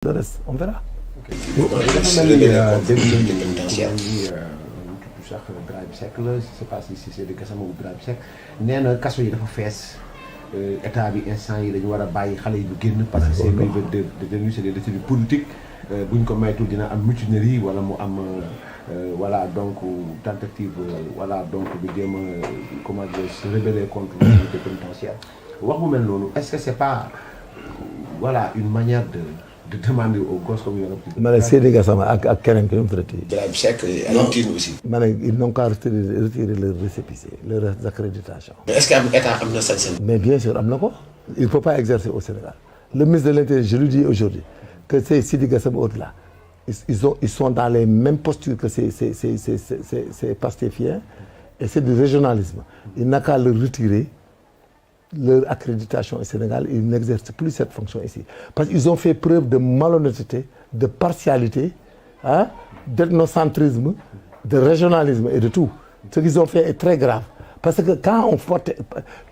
Le reste, on verra. dafa mel ni dégg nañu sax Birahim Seck la je sais pas si Seydi Gassama ou Birahim Seck nee na kaso yi dafa fees état bi instant yi dañu war a bàyyi xale yi ñu génn parce que c'est des détenus c'est des détenus politiques buñ ko maytul dina am mutinerie wala mu am voilà donc tentative voilà donc bi jéem a comment dire se rebeller contre l'autorité pénitentiaire wax bu mel noonu est-ce que c'est pas voilà une manière de demander aux gosses comme yow. ma ne Seydi Gassama ak keneen ki nu mu traité. Birahim Seck Alioune aussi. ma ne ils n'ont qu'à retirer leur récépissé leur accréditation. mais est-ce que am état am na sañ-sañ. mais bien sûr am na ko. il ne peut pas exercer au Sénégal. le ministre de l'Intérieur je lui dis aujourd'hui que c'est Seydi Gassama au-delà ils sont dans les mêmes postures que ces pastefiens et c'est du régionalisme. il n'a qu'à le retirer. Leur accréditation au Sénégal, ils n'exercent plus cette fonction ici. Parce qu'ils ont fait preuve de malhonnêteté, de partialité, hein, d'ethnocentrisme, de régionalisme et de tout. Ce qu'ils ont fait est très grave. Parce que quand on porte,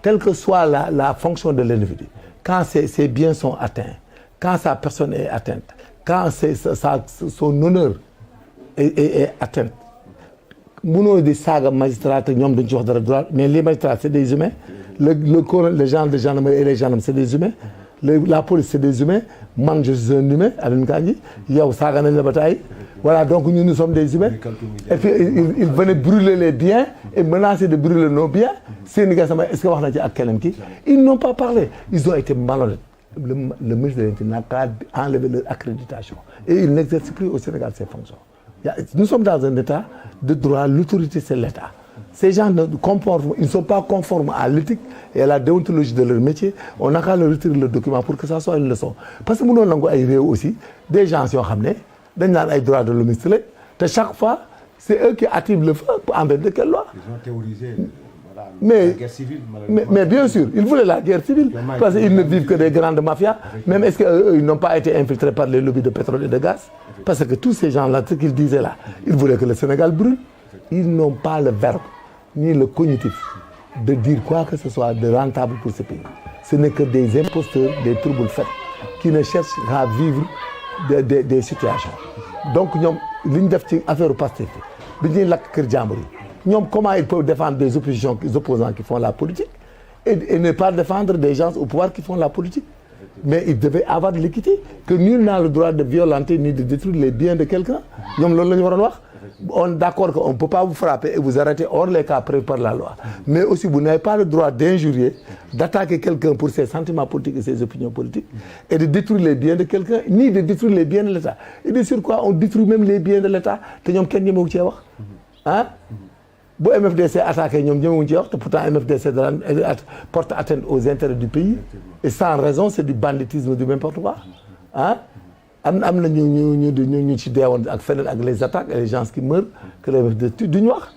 quelle que soit la fonction de l'individu, quand ses biens sont atteints, quand sa personne est atteinte, quand son honneur est atteint, mënoo di saaga magistrat te ñoom dañ ci wax dara droit mais les magistrats c'est des humains les gens de gendarmerie et les gendarmes c'est des humains la police c'est des humains man je suis un humain Alioune Kandji yow saaga nañ la ba tey voilà donc nous sommes des humains et puis ils venaient brûler les biens et menacer de brûler nos biens Seydi Gassama est-ce que wax na ci ak keneen ki ils n'ont pas parlé ils ont été malhonnêtes le ministre de l'Intérieur n'a qu'à enlever leur accréditation et ils n'exercent plus au Sénégal ces fonctions. Nous sommes dans un état de droit, l'autorité c'est l'état. Ces gens ils ne sont pas conformes à l'éthique et à la déontologie de leur métier. On n'a qu'à leur retirer le document pour que ça soit une leçon. Parce que nous avons ay réew aussi des gens qui ont ramené dañ naan ay droits de l'homme te chaque fois c'est eux qui activent le feu envers de quelle loi. Ils ont théorisé mais, la guerre civile. Mais bien sûr, ils voulaient la guerre civile parce qu'ils ne vivent que des grandes mafias. Même est-ce qu'ils n'ont pas été infiltrés par les lobbies de pétrole et de gaz? Parce que tous ces gens-là, ce qu'ils disaient là, ils voulaient que le Sénégal brûle. Ils n'ont pas le verbe ni le cognitif de dire quoi que ce soit de rentable pour ce pays. Ce n'est que des imposteurs, des troubles faits qui ne cherchent qu'à vivre des situations. Donc, nous avons fait affaire au Pastef. Nous avons comment ils peuvent défendre des opposants qui font la politique et ne pas défendre des gens au pouvoir qui font la politique. Mais ils devaient avoir de l'équité, que nul n'a le droit de violenter ni de détruire les biens de quelqu'un. On est d'accord qu'on ne peut pas vous frapper et vous arrêter hors les cas prévus par la loi. Mais aussi, vous n'avez pas le droit d'injurier, d'attaquer quelqu'un pour ses sentiments politiques et ses opinions politiques, et de détruire les biens de quelqu'un, ni de détruire les biens de l'État. Et de sur quoi on détruit même les biens de l'État. Hein? Si MFDC attaqué, pourtant MFDC porte atteinte aux intérêts du pays. Et sans raison, c'est du banditisme de n'importe quoi. Hein? Les attaques et les gens qui meurent, que les MFDC du noir.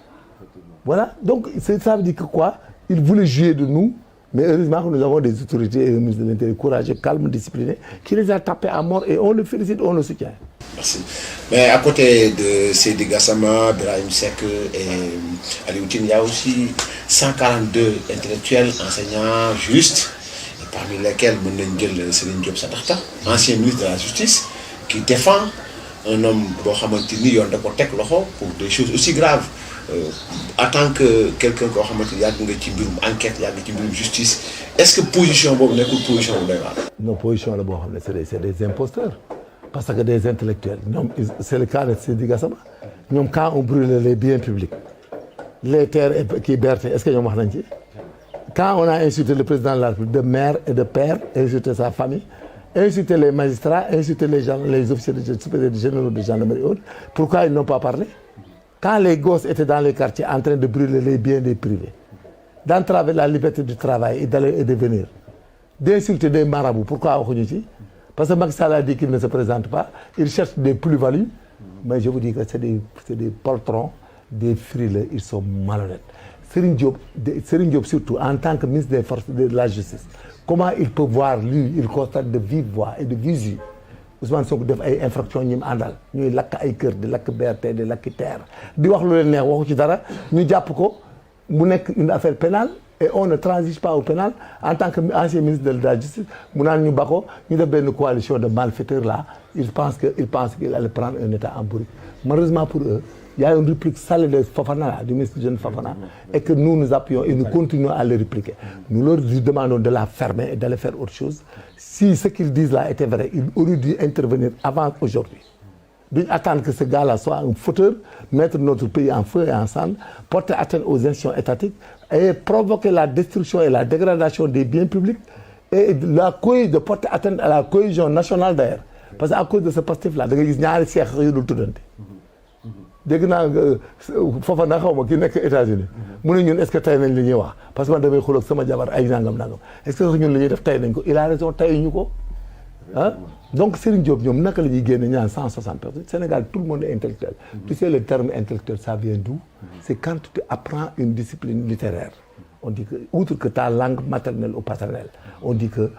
Voilà. Donc ça veut dire que quoi? Ils voulaient jouer de nous. Mais heureusement que nous avons des autorités et un ministre de l'Intérieur courageux, calme, discipliné, qui les a tapés à mort et on le félicite, on le soutient. Merci. Mais à côté de Seydi Gassama, Birahim Seck et Alioune Tine, il y a aussi 142 intellectuels, enseignants, juristes, et parmi lesquels Serigne Diop Sadakhta, ancien ministre de la Justice, qui défend un homme pour des choses aussi graves. En tant que quelqu'un qui a une enquête, il y a une justice, est-ce que position n'est qu'une position? Non, position c'est des imposteurs. Parce que des intellectuels, c'est le cas de Seydi Gassama. Quand on brûle les biens publics, les terres qui bercent, est-ce que nous avons dit? Quand on a insulté le président de la République, de mère et de père, insulté sa famille, insulté les magistrats, insulté les officiers supérieurs généraux de gendarmerie et autres, pourquoi ils n'ont pas parlé? Quand les gosses étaient dans les quartiers en train de brûler les biens des privés, d'entraver la liberté du travail et d'aller et de venir, d'insulter des marabouts, pourquoi on dit? Parce que Macky Sall a dit qu'il ne se présente pas, il cherche des plus-values, mais je vous dis que c'est des poltrons, des frileux, ils sont malhonnêtes. Serigne Diop surtout, en tant que ministre des Forces de la Justice, comment il peut voir, lui, il constate de vive voix et de visu Ousmane Sonko def ay infraction ñi mu àndal ñuy lakk ay kër di lakk BRT di lakk terre di wax lu leen neex waxu ci dara ñu jàpp ko mu nekk une affaire pénale et on ne transige pas au pénal. En tant qu'ancien ministre de la Justice, mu naan ñu bako ñu def benn coalition de malfaiteurs là, ils pensent qu'il allait prendre un État en bourrique. Malheureusement pour eux, il y a une réplique salée de Fofana, là, du ministre jeune Fofana, et que nous appuyons et nous continuons à le répliquer. Nous leur demandons de la fermer et d'aller faire autre chose. Si ce qu'ils disent là était vrai, ils auraient dû intervenir avant aujourd'hui. D'une attendre que ce gars-là soit un fauteur, mettre notre pays en feu et en cendre, porter atteinte aux institutions étatiques et provoquer la destruction et la dégradation des biens publics et de porter atteinte à la cohésion nationale d'ailleurs. Parce qu'à cause de ce Pastef-là, da nga gis ñaari seex yu dul tuddante. dégg naa foofa na xaw ma ki nekk États-Unis mu ne ñun est-ce que tey nañ li ñuy wax parce que man damay xulóog sama jabar ay nangam est-ce que ñun li ñuy def tey nañ ko il a raison tey ñu ko ah donc Serigne Diop ñoom naka la ñuy génne ñaan 160 personnes Sénégal tout le monde est intellectuel. Tu sais le terme intellectuel ça vient d'où? C'est quand tu apprends une discipline littéraire. On dit que outre que ta langue maternelle ou paternelle, on dit que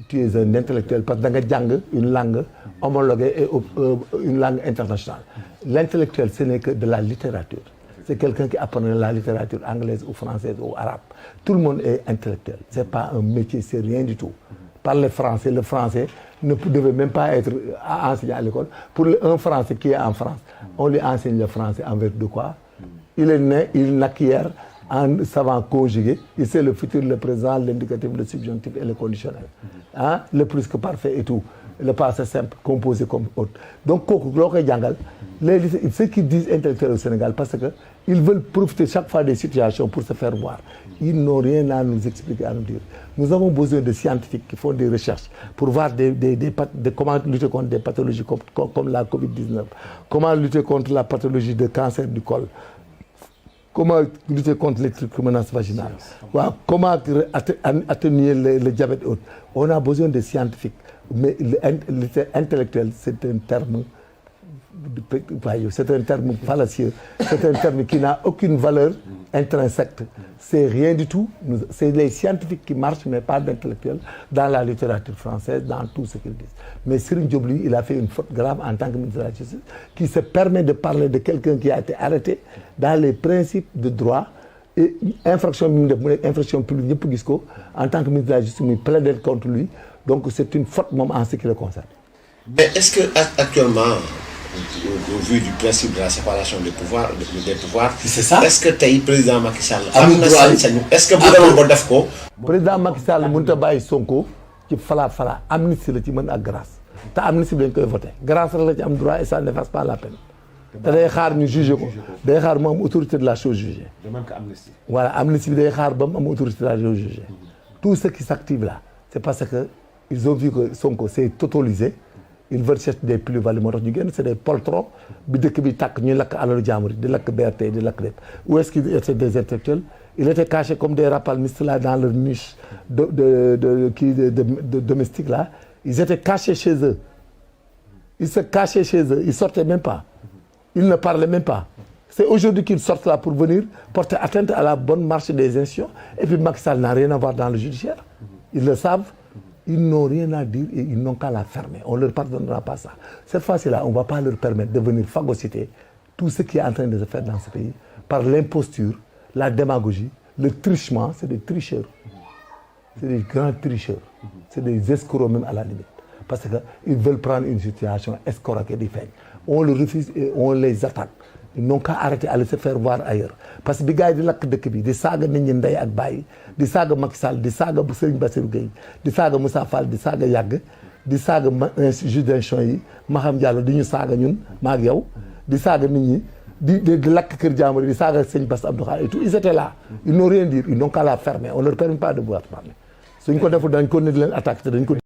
tu es un intellectuel parce que da nga jàng une langue homologuée et une langue internationale. L'intellectuel, ce n'est que de la littérature. C'est quelqu'un qui apprend la littérature anglaise ou française ou arabe. Tout le monde est intellectuel. C'est pas un métier, c'est rien du tout. Parler français, le français ne devait même pas être enseigné à l'école. Pour un Français qui est en France, on lui enseigne le français en vertu de quoi? Il est né, il n'acquiert en savant conjuguer. Il sait le futur, le présent, l'indicatif, le subjonctif et le conditionnel. Hein? Le plus que parfait et tout. Le passé simple, composé comme autre. Donc, ceux qui disent intellectuels au Sénégal, parce qu'ils veulent profiter chaque fois des situations pour se faire voir. Ils n'ont rien à nous expliquer, à nous dire. Nous avons besoin de scientifiques qui font des recherches pour voir comment lutter contre des pathologies comme la Covid-19, comment lutter contre la pathologie de cancer du col, comment lutter contre les trichomonas vaginales, comment atténuer le diabète haut. On a besoin de scientifiques. Mais l'intellectuel, c'est un terme fallacieux, c'est un terme qui n'a aucune valeur intrinsèque. C'est rien du tout. C'est les scientifiques qui marchent, mais pas d'intellectuels, dans la littérature française, dans tout ce qu'ils disent. Mais Serigne Diop, lui, il a fait une faute grave en tant que ministre de la Justice, qui se permet de parler de quelqu'un qui a été arrêté dans les principes de droit. Et infraction publique, en tant que ministre de la Justice, il plaide contre lui. Donc c'est une faute même en ce qui le concerne. Mais est-ce que actuellement, au vu du principe de la séparation des pouvoirs, c'est ça? Est-ce que le président Macky Sall est-ce que vous avez def ko? Président Macky Sall mënut a bàyyi Sonko ci fala amnistie la ci mën ak grâce te amnistie bi dañ koy voté grâce la ci am droit et ça n'efface pas la peine. te day xaar ñu jugé ko day xaar mu am autorité de la chose jugée. Demande que amnistie. Voilà amnistie bi day xaar ba mu am autorité de la chose jugée. Tout ce qui s'active là c'est parce que ils ont vu que Sonko s'est totalisé. Ils veulent chercher des plus-values moo tax ñu génn c'est des poltrons bi dëkk bi tàkk ñuy lakk alalu jaamur di lakk BRT di lakk lépp. Où est-ce qu'ils étaient des intellectuels? Ils étaient cachés comme des rapalmistes là dans leur niche de domestique là. Ils étaient cachés chez eux. Ils se cachaient chez eux. Ils sortaient même pas. Ils ne parlaient même pas. C'est aujourd'hui qu'ils sortent là pour venir porter atteinte à la bonne marche des institutions. Et puis Macky Sall n'a rien à voir dans le judiciaire. Ils le savent. Ils n'ont rien à dire et ils n'ont qu'à la fermer. On ne leur pardonnera pas ça. Cette fois-ci-là, on ne va pas leur permettre de venir phagocyter tout ce qui est en train de se faire dans ce pays par l'imposture, la démagogie, le trichement. C'est des tricheurs. C'est des grands tricheurs. C'est des escrocs même à la limite. Parce qu'ils veulent prendre une situation escroquée des faits. On le refuse et on les attaque. Ils n'ont qu'à arrêter à se faire voir ailleurs. Parce que les gars, ils lakk dëkk bi di saaga nit ñi ndey ak baay di saaga Macky Sall di saaga Serigne Bassirou Gueye di saaga Moussa Fall di saaga Yàgg di saaga juge d'instruction yi Maham Diallo di ñu saaga ñun maag yow di saaga nit ñi di lakk kër jàmbur di saaga Serigne Bass Abdou Khadre et tout ils étaient là. Ils n'ont rien dit ils n'ont qu'à la fermer on ne leur permet pas de pouvoir parler suñ ko deful dañ ko ne di leen attaquer te dañ ko